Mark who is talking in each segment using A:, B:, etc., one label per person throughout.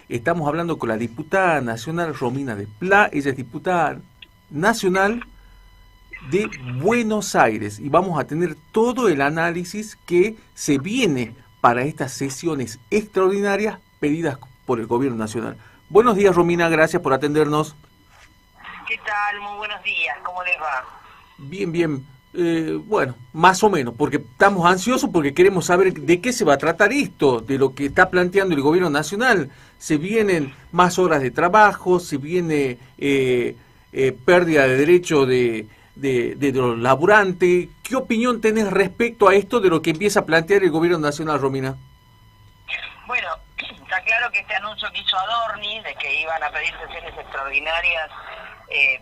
A: Estamos hablando con la diputada nacional Romina de Pla, ella es diputada nacional de Buenos Aires y vamos a tener todo el análisis que se viene para estas sesiones extraordinarias pedidas por el gobierno nacional. Buenos días, Romina, gracias por atendernos.
B: ¿Qué tal? Muy buenos días, ¿cómo les va?
A: Bien, bien. Bueno, más o menos, porque estamos ansiosos porque queremos saber de qué se va a tratar esto, de lo que está planteando el gobierno nacional. Se vienen más horas de trabajo, se viene pérdida de derecho de los laburantes. ¿Qué opinión tenés respecto a esto de lo que empieza a plantear el gobierno nacional, Romina?
B: Bueno, está claro que este anuncio que hizo Adorni de que iban a pedir sesiones extraordinarias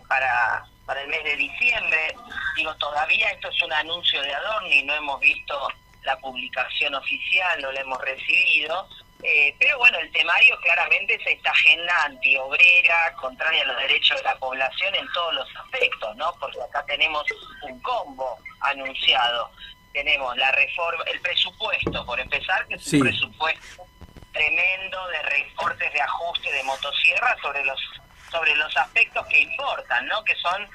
B: para el mes de diciembre, digo, todavía esto es un anuncio de Adorni, no hemos visto la publicación oficial, no la hemos recibido, pero bueno, el temario claramente es esta agenda antiobrera, contraria a los derechos de la población en todos los aspectos, ¿no? Porque acá tenemos un combo anunciado. Tenemos la reforma, el presupuesto, por empezar, que es un presupuesto tremendo de recortes de ajuste de motosierra sobre los aspectos que importan, ¿no? Que son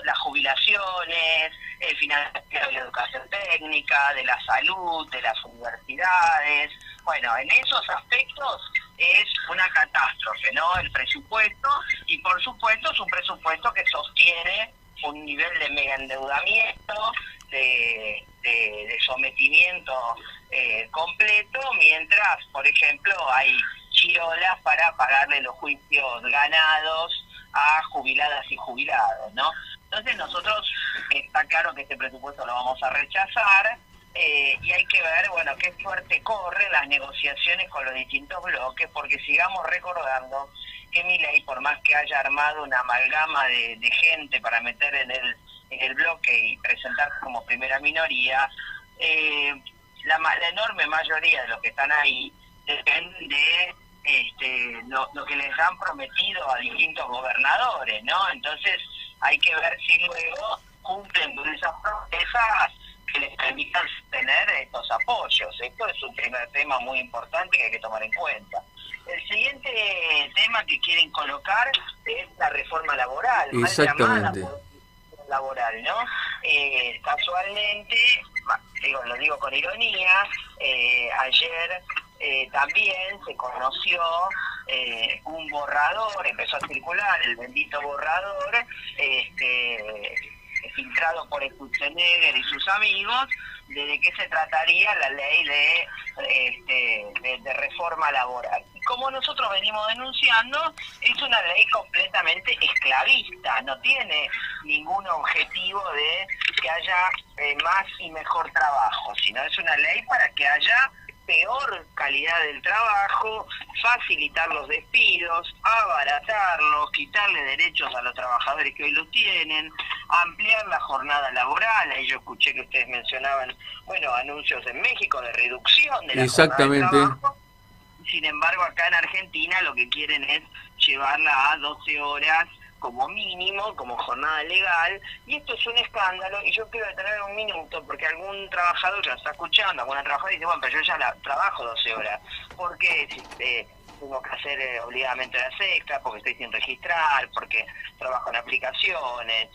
B: las jubilaciones, el financiamiento de la educación técnica, de la salud, de las universidades. Bueno, en esos aspectos es una catástrofe, ¿no? El presupuesto, y por supuesto es un presupuesto que sostiene un nivel de mega endeudamiento, de sometimiento completo, mientras, por ejemplo, hay chirolas para pagarle los juicios ganados a jubiladas y jubilados, ¿no? Entonces nosotros, está claro que este presupuesto lo vamos a rechazar, y hay que ver, bueno, qué suerte corren las negociaciones con los distintos bloques, porque sigamos recordando que Milei, por más que haya armado una amalgama de gente para meter en el bloque y presentar como primera minoría, la enorme mayoría de los que están ahí dependen de lo que les han prometido a distintos gobernadores, ¿no? Entonces hay que ver si luego cumplen con esas promesas que les permitan tener estos apoyos. Esto es un primer tema muy importante que hay que tomar en cuenta. El siguiente tema que quieren colocar es la reforma laboral, mal llamada laboral, ¿no? Casualmente, lo digo con ironía, ayer también se conoció un borrador, empezó a circular el bendito borrador, filtrado por Schutzenegger y sus amigos, de qué se trataría la ley de reforma laboral. Y como nosotros venimos denunciando, es una ley completamente esclavista, no tiene ningún objetivo de que haya más y mejor trabajo, sino es una ley para que haya peor calidad del trabajo, facilitar los despidos, abaratarlos, quitarle derechos a los trabajadores que hoy los tienen, ampliar la jornada laboral. Ahí yo escuché que ustedes mencionaban, bueno, anuncios en México de reducción de la jornada de trabajo. Sin embargo, acá en Argentina lo que quieren es llevarla a 12 horas como mínimo, como jornada legal, y esto es un escándalo, y yo quiero detener un minuto, porque algún trabajador ya está escuchando, alguna trabajadora dice, bueno, pero yo ya trabajo 12 horas, ¿por qué tengo que hacer obligadamente horas extras? Porque estoy sin registrar, porque trabajo en aplicaciones,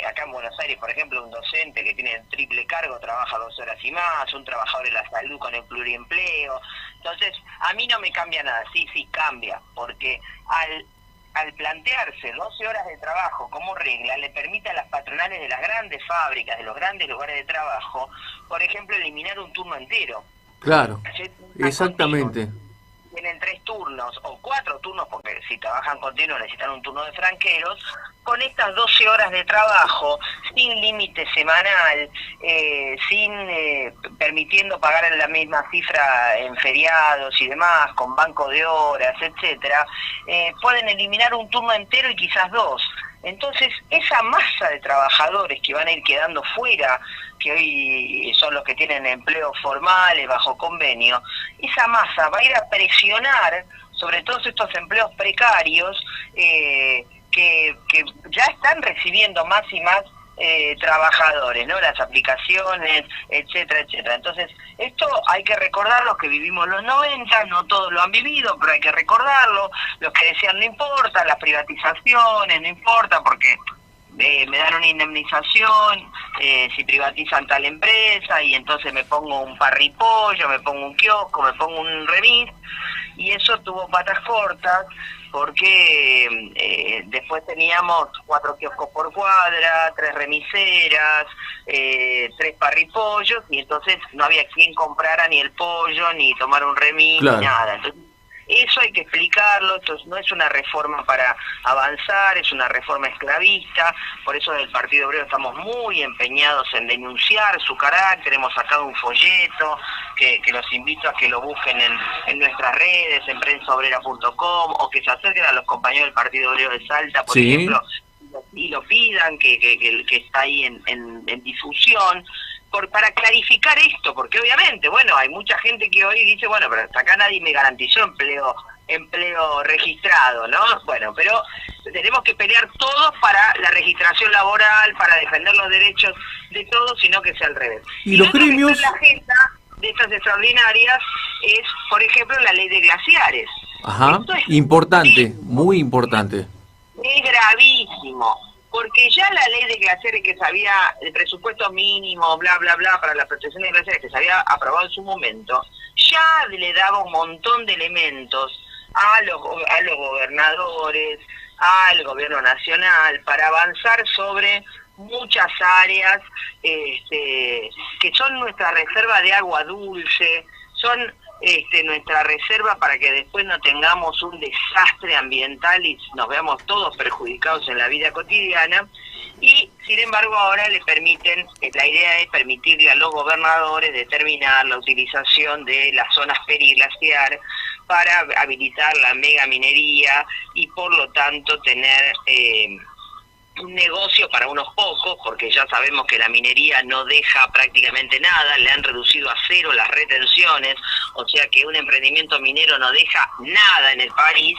B: acá en Buenos Aires, por ejemplo, un docente que tiene el triple cargo trabaja 12 horas y más, un trabajador de la salud con el pluriempleo. Entonces, a mí no me cambia nada, sí cambia, porque al plantearse 12 horas de trabajo como regla, le permite a las patronales de las grandes fábricas, de los grandes lugares de trabajo, por ejemplo, eliminar un turno entero.
A: Claro, exactamente.
B: Tienen 3 turnos o 4 turnos, porque si trabajan continuo necesitan un turno de franqueros, con estas 12 horas de trabajo, sin límite semanal, permitiendo pagar en la misma cifra en feriados y demás, con banco de horas, etcétera, pueden eliminar un turno entero y quizás 2. Entonces, esa masa de trabajadores que van a ir quedando fuera, que hoy son los que tienen empleos formales bajo convenio, esa masa va a ir a presionar sobre todos estos empleos precarios que ya están recibiendo más y más trabajadores, ¿no? Las aplicaciones, etcétera, etcétera. Entonces, esto hay que recordar, los que vivimos los 90, no todos lo han vivido, pero hay que recordarlo. Los que decían no importa, las privatizaciones, no importa porque me dan una indemnización si privatizan tal empresa, y entonces me pongo un parripollo, me pongo un kiosco, me pongo un remis, y eso tuvo patas cortas porque después teníamos 4 kioscos por cuadra, 3 remiseras, 3 parripollos, y entonces no había quien comprara ni el pollo, ni tomar un remis,
A: Claro.
B: ni nada. Entonces, eso hay que explicarlo. Esto no es una reforma para avanzar, es una reforma esclavista. Por eso desde el Partido Obrero estamos muy empeñados en denunciar su carácter. Hemos sacado un folleto que los invito a que lo busquen en nuestras redes, en prensaobrera.com, o que se acerquen a los compañeros del Partido Obrero de Salta, por
A: Sí.
B: ejemplo, y lo pidan, que está ahí en difusión, para clarificar esto, porque obviamente, bueno, hay mucha gente que hoy dice, bueno, pero hasta acá nadie me garantizó empleo registrado, ¿no? Bueno, pero tenemos que pelear todos para la registración laboral, para defender los derechos de todos, sino que sea al revés.
A: Y los
B: lo otro que
A: gremios...
B: está en la agenda de estas extraordinarias es, por ejemplo, la ley de glaciares.
A: Ajá,
B: Esto es
A: importante, muy importante.
B: es gravísimo, porque ya la ley de glaciares que se había, el presupuesto mínimo, bla, bla, bla, para la protección de glaciares que se había aprobado en su momento, ya le daba un montón de elementos a los gobernadores, al gobierno nacional, para avanzar sobre muchas áreas que son nuestra reserva de agua dulce, son nuestra reserva para que después no tengamos un desastre ambiental y nos veamos todos perjudicados en la vida cotidiana. Y sin embargo ahora la idea es permitirle a los gobernadores determinar la utilización de las zonas periglaciar para habilitar la mega minería y por lo tanto tener un negocio para unos pocos, porque ya sabemos que la minería no deja prácticamente nada, le han reducido a 0 las retenciones, o sea que un emprendimiento minero no deja nada en el país,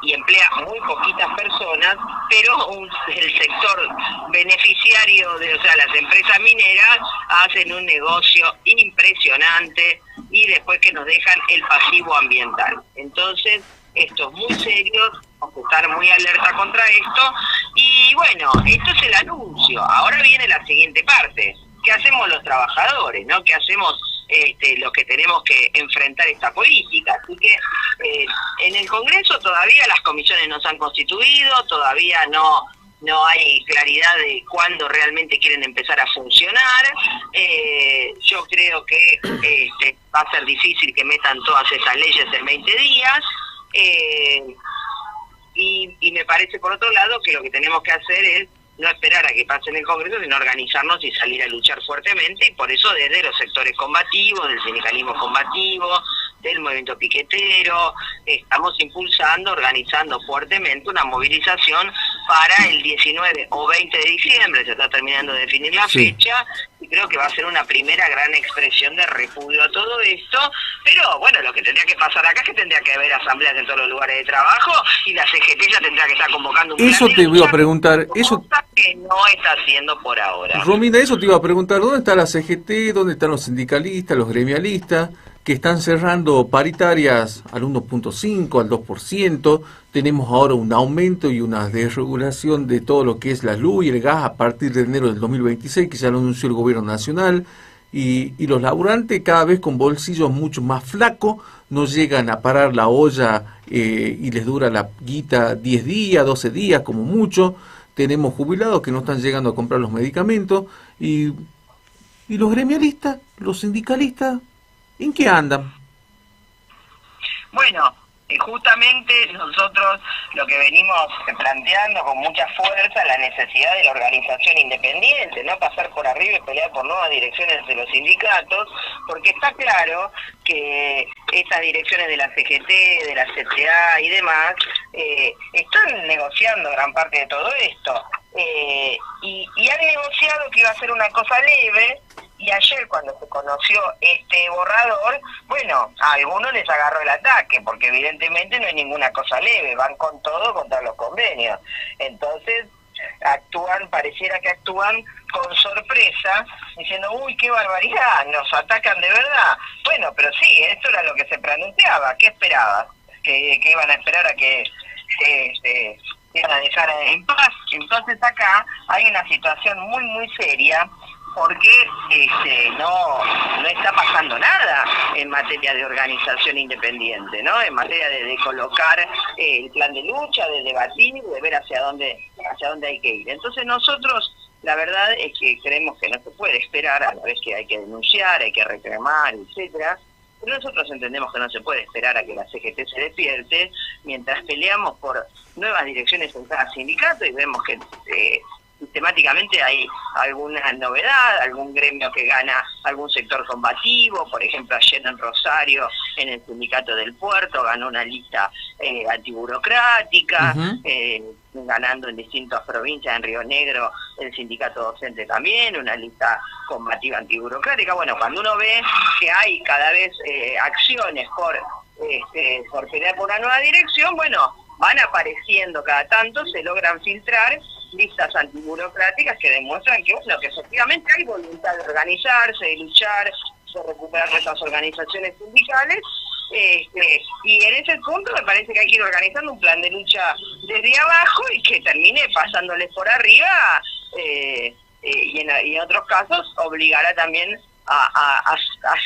B: y emplea muy poquitas personas, pero el sector beneficiario, o sea, las empresas mineras hacen un negocio impresionante y después que nos dejan el pasivo ambiental. Entonces, esto es muy serio, tenemos que estar muy alerta contra esto. Y bueno, esto es el anuncio. Ahora viene la siguiente parte. ¿Qué hacemos los trabajadores, no? ¿Qué hacemos los que tenemos que enfrentar esta política? Así que en el Congreso todavía las comisiones no se han constituido, todavía no hay claridad de cuándo realmente quieren empezar a funcionar. Yo creo que va a ser difícil que metan todas esas leyes en 20 días. Y me parece, por otro lado, que lo que tenemos que hacer es no esperar a que pase en el Congreso, sino organizarnos y salir a luchar fuertemente, y por eso desde los sectores combativos, del sindicalismo combativo, del movimiento piquetero, estamos impulsando, organizando fuertemente una movilización para el 19 o 20 de diciembre, se está terminando de definir la fecha, y creo que va a ser una primera gran expresión de repudio a todo esto, pero bueno, lo que tendría que pasar acá es que tendría que haber asambleas en todos los lugares de trabajo, y la CGT ya tendría que estar convocando un
A: Eso
B: plan de
A: te voy a
B: lucha,
A: preguntar, eso...
B: cosa que no está haciendo por ahora.
A: Romina, eso te iba a preguntar, ¿dónde está la CGT? ¿Dónde están los sindicalistas, los gremialistas, que están cerrando paritarias al 1.5, al 2%? Tenemos ahora un aumento y una desregulación de todo lo que es la luz y el gas a partir de enero del 2026, que ya lo anunció el gobierno nacional, y los laburantes cada vez con bolsillos mucho más flacos, no llegan a parar la olla y les dura la guita 10 días, 12 días como mucho. Tenemos jubilados que no están llegando a comprar los medicamentos, y los gremialistas, los sindicalistas, ¿en qué andan?
B: Bueno, justamente nosotros lo que venimos planteando con mucha fuerza la necesidad de la organización independiente, no pasar por arriba y pelear por nuevas direcciones de los sindicatos, porque está claro que estas direcciones de la CGT, de la CTA y demás, están negociando gran parte de todo esto, y han negociado que iba a ser una cosa leve. Y ayer cuando se conoció este borrador, bueno, a algunos les agarró el ataque, porque evidentemente no hay ninguna cosa leve, van con todo contra los convenios. Entonces, pareciera que actúan con sorpresa, diciendo, uy, qué barbaridad, nos atacan de verdad. Bueno, pero sí, esto era lo que se pronunciaba. ¿Qué esperabas? Que iban a esperar a que iban a dejar en paz. Entonces acá hay una situación muy, muy seria, porque no está pasando nada en materia de organización independiente, ¿no? En materia de colocar el plan de lucha, de debatir, de ver hacia dónde hay que ir. Entonces nosotros, la verdad es que creemos que no se puede esperar, a la vez que hay que denunciar, hay que reclamar, etcétera. Pero nosotros entendemos que no se puede esperar a que la CGT se despierte mientras peleamos por nuevas direcciones en cada sindicato y vemos que sistemáticamente hay alguna novedad, algún gremio que gana algún sector combativo. Por ejemplo, ayer en Rosario, en el sindicato del puerto, ganó una lista antiburocrática, ganando en distintas provincias. En Río Negro el sindicato docente también, una lista combativa antiburocrática. Bueno, cuando uno ve que hay cada vez acciones por pelear por una nueva dirección, bueno, van apareciendo cada tanto, se logran filtrar listas antiburocráticas que demuestran que, bueno, que efectivamente hay voluntad de organizarse, de luchar, de recuperar nuestras organizaciones sindicales, y en ese punto me parece que hay que ir organizando un plan de lucha desde abajo y que termine pasándoles por arriba, y en otros casos obligará también a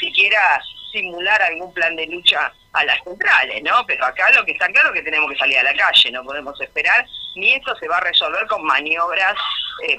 B: siquiera simular algún plan de lucha a las centrales, ¿no? Pero acá lo que está claro es que tenemos que salir a la calle, no podemos esperar, ni esto se va a resolver con maniobras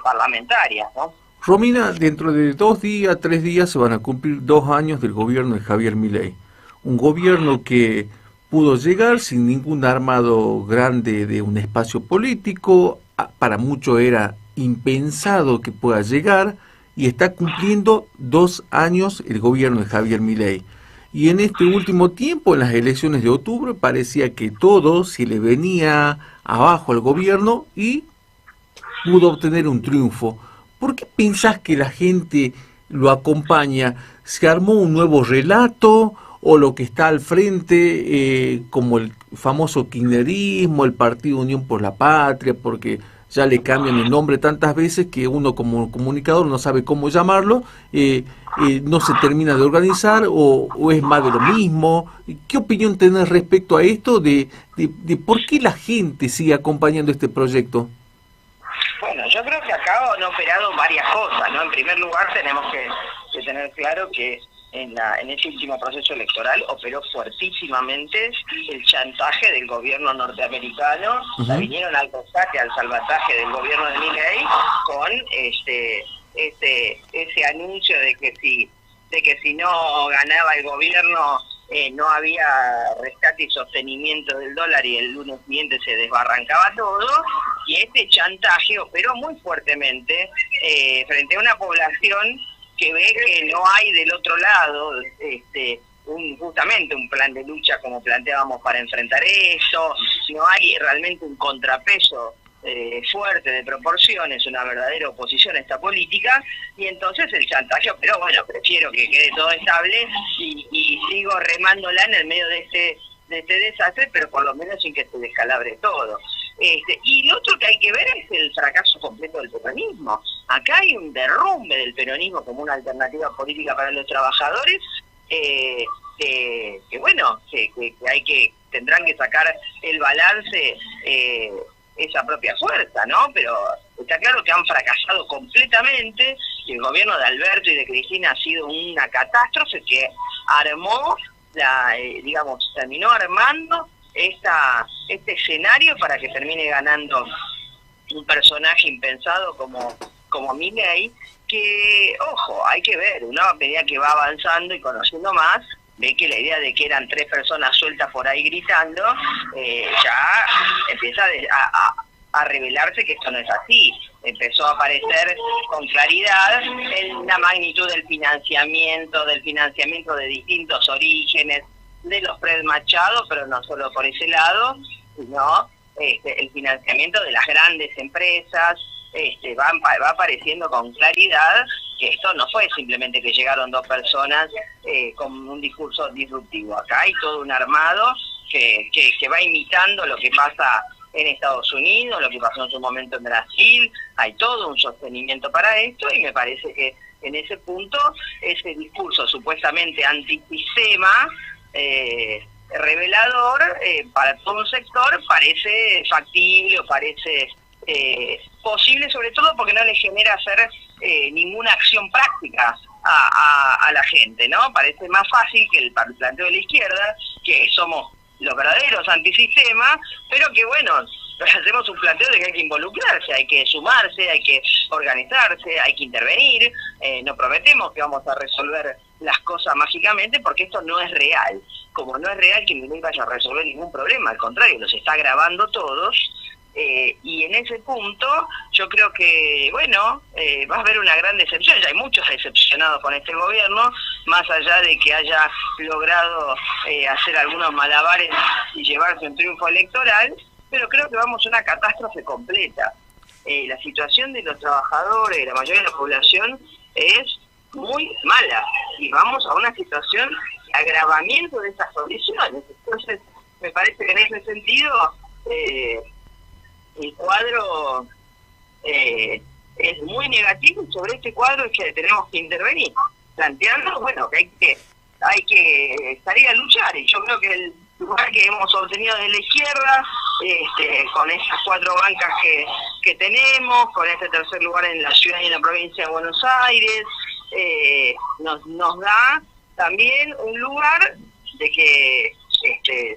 B: parlamentarias, ¿no?
A: Romina, dentro de 2 días, 3 días se van a cumplir 2 años del gobierno de Javier Milei. Un gobierno que pudo llegar sin ningún armado grande de un espacio político, para muchos era impensado que pueda llegar, y está cumpliendo 2 años el gobierno de Javier Milei. Y en este último tiempo, en las elecciones de octubre, parecía que todo se le venía abajo al gobierno y pudo obtener un triunfo. ¿Por qué pensás que la gente lo acompaña? ¿Se armó un nuevo relato o lo que está al frente, como el famoso kirchnerismo, el Partido Unión por la Patria, porque ya le cambian el nombre tantas veces que uno como comunicador no sabe cómo llamarlo, no se termina de organizar o es más de lo mismo? ¿Qué opinión tenés respecto a esto de por qué la gente sigue acompañando este proyecto?
B: Bueno, yo creo que acá han operado varias cosas, ¿no? En primer lugar tenemos que tener claro que en ese último proceso electoral operó fuertísimamente el chantaje del gobierno norteamericano. Vinieron al rescate, al salvataje del gobierno de Milei con ese anuncio de que si no ganaba el gobierno no había rescate y sostenimiento del dólar, y el lunes siguiente se desbarrancaba todo. Y este chantaje operó muy fuertemente frente a una población que ve que no hay del otro lado justamente un plan de lucha como planteábamos para enfrentar eso. No hay realmente un contrapeso fuerte de proporciones, una verdadera oposición a esta política, y entonces el chantaje, pero bueno, prefiero que quede todo estable y sigo remándola en el medio de este desastre, pero por lo menos sin que se descalabre todo. Y lo otro que hay que ver es el fracaso completo del peronismo. Acá hay un derrumbe del peronismo como una alternativa política para los trabajadores, que tendrán que sacar el balance esa propia fuerza, ¿no? Pero está claro que han fracasado completamente, y el gobierno de Alberto y de Cristina ha sido una catástrofe que armó, terminó armando este escenario para que termine ganando un personaje impensado como Milei, que, ojo, hay que ver, uno a medida que va avanzando y conociendo más, ve que la idea de que eran 3 personas sueltas por ahí gritando, ya empieza a revelarse que esto no es así. Empezó a aparecer con claridad la magnitud del financiamiento de distintos orígenes, de los predmachados, pero no solo por ese lado, sino el financiamiento de las grandes empresas. Va apareciendo con claridad que esto no fue simplemente que llegaron 2 personas con un discurso disruptivo. Acá hay todo un armado que va imitando lo que pasa en Estados Unidos, lo que pasó en su momento en Brasil, hay todo un sostenimiento para esto, y me parece que en ese punto ese discurso supuestamente antisistema, revelador, para todo un sector parece factible o parece posible, sobre todo porque no le genera hacer ninguna acción práctica a la gente, ¿no? Parece más fácil que el planteo de la izquierda, que somos los verdaderos antisistemas, pero que bueno, hacemos un planteo de que hay que involucrarse, hay que sumarse, hay que organizarse, hay que intervenir. No prometemos que vamos a resolver las cosas mágicamente, porque esto no es real. Como no es real que Milei vaya a resolver ningún problema, al contrario, los está agravando todos. Y en ese punto yo creo que, bueno, va a haber una gran decepción. Ya hay muchos decepcionados con este gobierno, más allá de que haya logrado hacer algunos malabares y llevarse un triunfo electoral, pero creo que vamos a una catástrofe completa. La situación de los trabajadores, de la mayoría de la población, es muy mala, y vamos a una situación de agravamiento de estas condiciones. Entonces, me parece que en ese sentido el cuadro es muy negativo, y sobre este cuadro es que tenemos que intervenir, planteando, bueno, que hay que salir a luchar, y yo creo que el lugar que hemos obtenido de la izquierda, con esas 4 bancas que tenemos, con este tercer lugar en la ciudad y en la provincia de Buenos Aires, nos da también un lugar de que,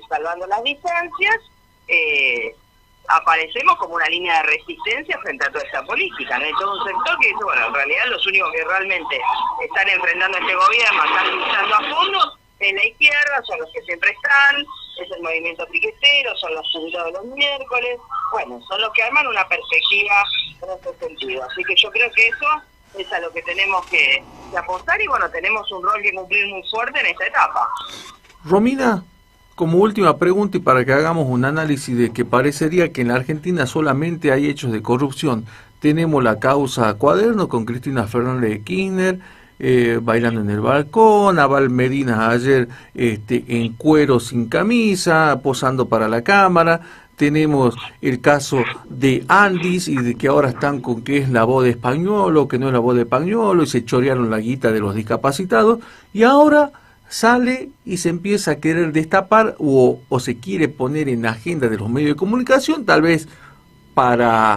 B: salvando las distancias, aparecemos como una línea de resistencia frente a toda esta política, ¿no? Hay todo un sector que dice, bueno, en realidad los únicos que realmente están enfrentando a este gobierno, están luchando a fondo, es la izquierda, son los que siempre están, es el movimiento piquetero, son los jubilados de los miércoles, bueno, son los que arman una perspectiva en ese sentido. Así que yo creo que eso es a lo que tenemos que apostar, y bueno, tenemos un rol que cumplir muy fuerte en esta etapa.
A: Romina, como última pregunta y para que hagamos un análisis de que parecería que en la Argentina solamente hay hechos de corrupción. Tenemos la causa Cuaderno con Cristina Fernández de Kirchner, bailando en el balcón, Abel Medina ayer en cuero sin camisa, posando para la cámara. Tenemos el caso de Andis y de que ahora están con que es la voz de Españolo, que no es la voz de Españolo, y se chorearon la guita de los discapacitados, y ahora sale y se empieza a querer destapar o se quiere poner en la agenda de los medios de comunicación, tal vez para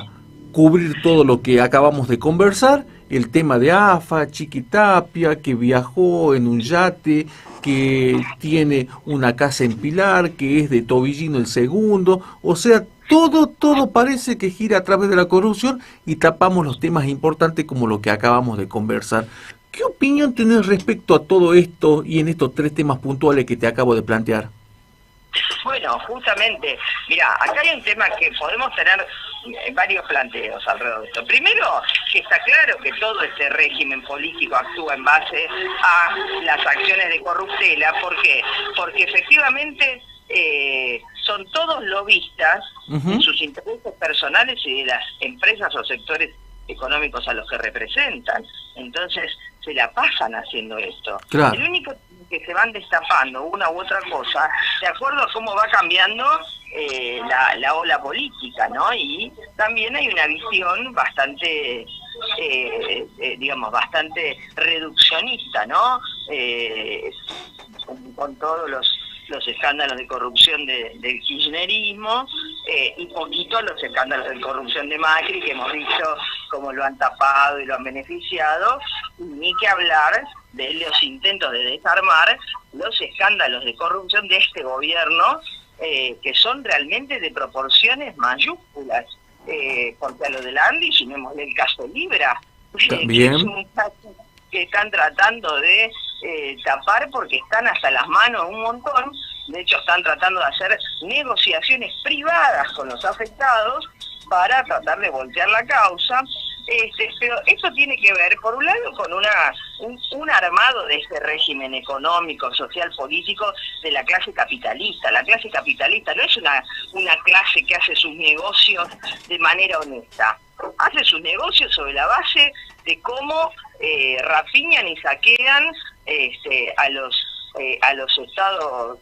A: cubrir todo lo que acabamos de conversar, el tema de AFA, Chiquitapia, que viajó en un yate, que tiene una casa en Pilar, que es de Tobillino el segundo, o sea, todo parece que gira a través de la corrupción y tapamos los temas importantes como lo que acabamos de conversar. ¿Qué opinión tenés respecto a todo esto y en estos 3 temas puntuales que te acabo de plantear?
B: Bueno, justamente, mira, acá hay un tema que podemos tener varios planteos alrededor de esto. Primero, que está claro que todo este régimen político actúa en base a las acciones de corruptela. ¿Por qué? Porque efectivamente son todos lobistas en sus intereses personales y de las empresas o sectores económicos a los que representan. Entonces se la pasan haciendo esto. Claro. El único que se van destapando una u otra cosa de acuerdo a cómo va cambiando la ola política, ¿no? Y también hay una visión bastante digamos bastante reduccionista, ¿no? Con todos los escándalos de corrupción del kirchnerismo y poquito los escándalos de corrupción de Macri, que hemos visto cómo lo han tapado y lo han beneficiado, ni que hablar de los intentos de desarmar los escándalos de corrupción de este gobierno, que son realmente de proporciones mayúsculas, porque a lo de la Andi, sumémosle el caso Libra, que es un caso que están tratando de tapar porque están hasta las manos un montón. De hecho están tratando de hacer negociaciones privadas con los afectados para tratar de voltear la causa. Pero eso tiene que ver, por un lado, con un armado de este régimen económico, social, político de la clase capitalista. La clase capitalista no es una clase que hace sus negocios de manera honesta. Hace sus negocios sobre la base de cómo rapiñan y saquean a los estados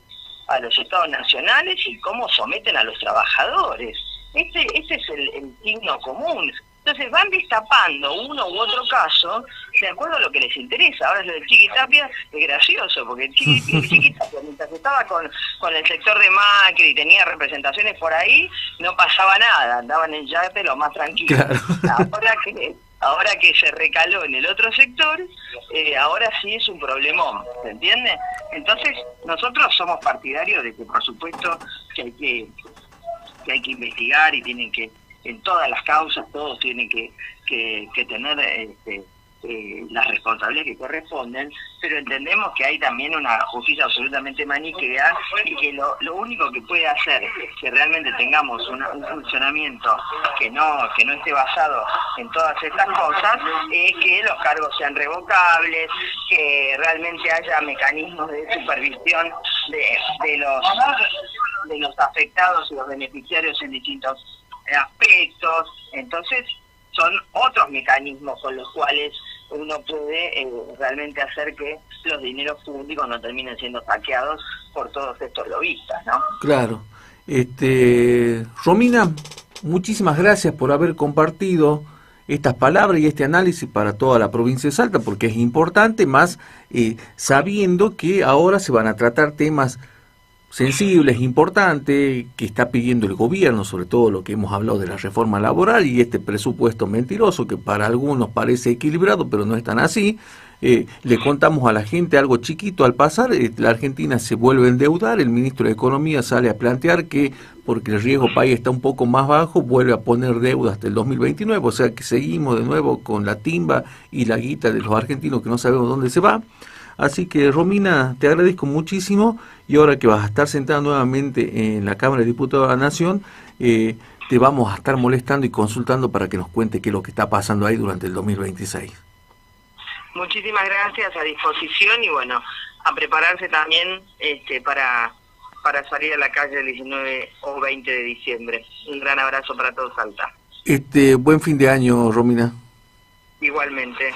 B: nacionales y cómo someten a los trabajadores. Ese es el signo común. Entonces van destapando uno u otro caso de acuerdo a lo que les interesa. Ahora lo del Chiquitapia es gracioso, porque el Chiquitapia, mientras estaba con el sector de Macri y tenía representaciones por ahí, no pasaba nada, andaban en yate lo más tranquilo. Claro. Ahora que se recaló en el otro sector, ahora sí es un problemón, ¿se entiende? Entonces nosotros somos partidarios de que, por supuesto, que hay que investigar y tienen que, en todas las causas, todos tienen que tener las responsabilidades que corresponden, pero entendemos que hay también una justicia absolutamente maniquea y que lo único que puede hacer que realmente tengamos un funcionamiento que no esté basado en todas estas cosas es que los cargos sean revocables, que realmente haya mecanismos de supervisión de los afectados y los beneficiarios en distintos aspectos. Entonces son otros mecanismos con los cuales uno puede realmente hacer que los dineros públicos no terminen siendo saqueados por todos estos lobistas, ¿no?
A: Claro. Romina, muchísimas gracias por haber compartido estas palabras y este análisis para toda la provincia de Salta, porque es importante, más sabiendo que ahora se van a tratar temas sensibles, importantes, que está pidiendo el gobierno, sobre todo lo que hemos hablado de la reforma laboral y este presupuesto mentiroso que para algunos parece equilibrado, pero no es tan así. Le contamos a la gente algo chiquito al pasar, la Argentina se vuelve a endeudar, el ministro de Economía sale a plantear que porque el riesgo país está un poco más bajo, vuelve a poner deuda hasta el 2029, o sea que seguimos de nuevo con la timba y la guita de los argentinos que no sabemos dónde se va. Así que, Romina, te agradezco muchísimo, y ahora que vas a estar sentada nuevamente en la Cámara de Diputados de la Nación, te vamos a estar molestando y consultando para que nos cuente qué es lo que está pasando ahí durante el 2026.
B: Muchísimas gracias, a disposición, y bueno, a prepararse también para salir a la calle el 19 o 20 de diciembre. Un gran abrazo para todos Salta.
A: Buen fin de año, Romina.
B: Igualmente.